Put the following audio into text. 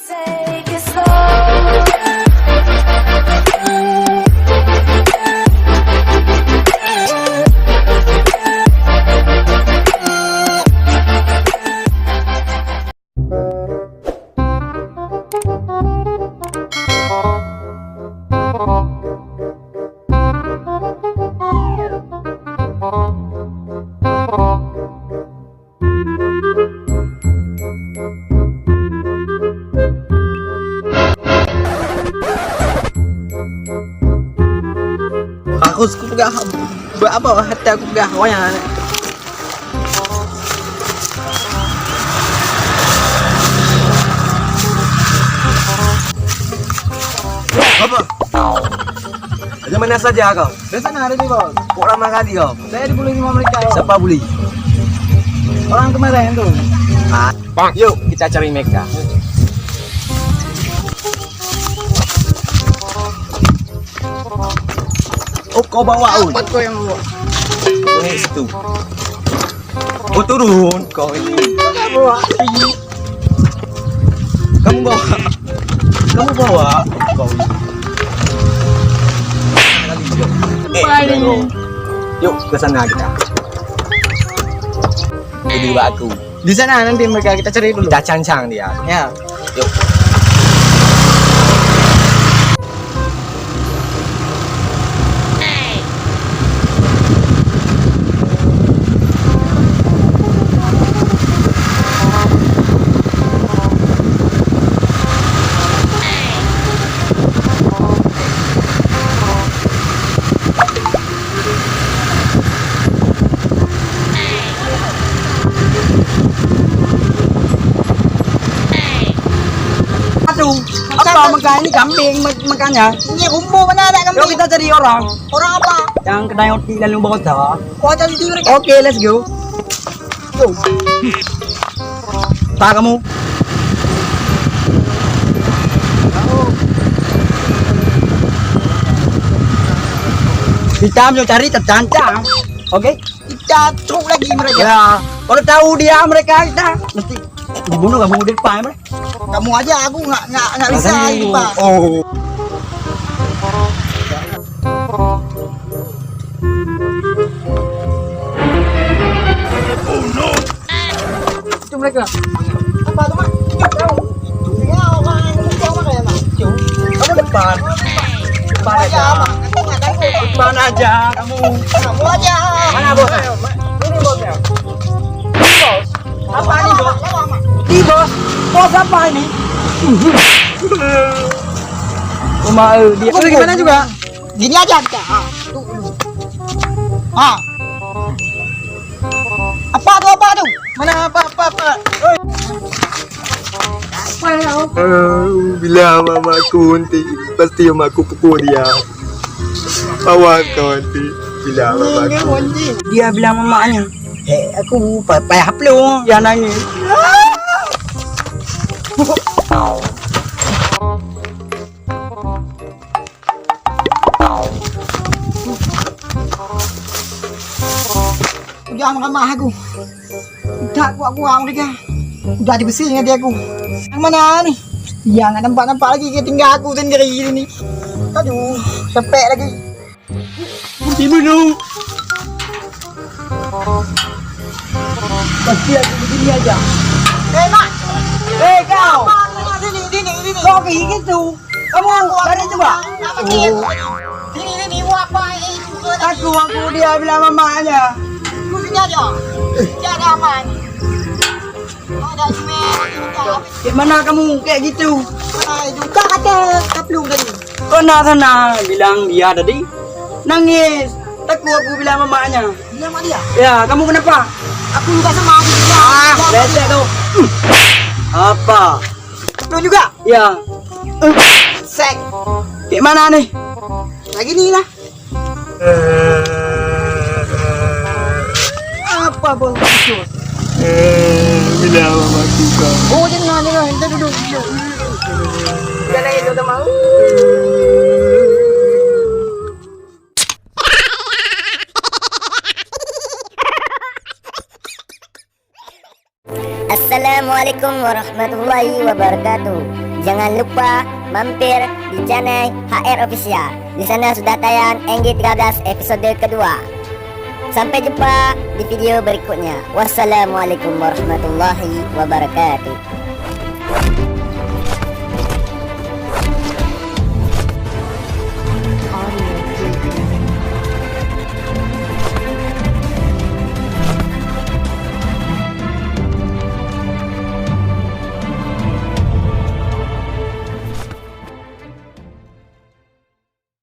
Take it slow. Harus aku pegang buat apa hati aku pegang wayang ni. Apa? Dari mana saja kau? Dari sana ada ni bos. Kok lama kali kau? Saya dibully sama mereka. Siapa bully? Orang kemarin tu. Yuk kita cari mereka. Oh kau bawa un? Buat kau yang bawa. Ni situ. Oh turun kau ini. Bawa. Kamu bawa. Kamu bawa. Kau ini. Lagi yuk. Baik. Yuk ke sana kita. Berdua aku. Di sana nanti mereka kita cari dulu. Kita cancang dia. Ya. Yuk. Aduh, apa makan ini kambing makannya? Ini rumbu mana ada Yuk kambing? kita cari orang Orang apa? yang kedai roti lalu bawa dah. Kau cari di mereka. Oke, let's go. Go. Tak kamu. Kita mau cari tercancang. Oke? Kita truk lagi mereka. Ya, kalau tahu dia mereka kita mesti dibunuh kamu di depan mereka. Kamu aja, aku nggak bisa ini pak. Oh. Itu mereka. Apa tuh mak? Tahu. Ya orang yang rumbu apa kayak mak? Kamu depan. Depan Aja aja. mak. Aku nggak tahu. Depan aja kamu. Kamu aja. Mana bosnya? Ini bosnya. Ini bos. Apa ini bos? Lama mak. Ini bos. Bos apa ini? Rumah dia. Sudah gimana juga? Gini aja kita. Tuh dulu. Apa tuh apa tuh? Mana apa? Bila mamaku nanti pasti mamaku pukul dia. Bawa kau nanti. Bila mamaku. Dia bilang mamanya, aku payah pelung. Dia nangis. Jangan ramah aku. Udah aku mereka. Udah dibersihin dia aku. Yang mana nih? Dia nggak nampak lagi ketinggal aku sendiri ini. Aduh, capek lagi. Dibunuh. Pasti aku begini aja. Mak. Kau. Sini. Kau kayak gitu. Kamu cari coba. Apa sih? Sini, mau apa ini? Aku dia bilang mamanya. Sini aja. Jangan aman. Ada email. Gimana kamu kayak gitu? Juga kata kaplung tadi. Kau sana bilang dia tadi nangis. Takut aku bilang mamanya. Dia sama dia. Ya, kamu kenapa? Aku juga sama aku juga. Leceh tuh. Apa? Lu juga. Ya. Sek. Kayak mana nih? Lagi nih lah. Apa bos? Bila mamaku kau. Oh jangan. Kita duduk. Jangan itu teman. Assalamualaikum warahmatullahi wabarakatuh. jangan lupa mampir di channel HR Official. Di sana sudah tayang NG13 episode kedua. Sampai jumpa di video berikutnya. Wassalamualaikum warahmatullahi wabarakatuh.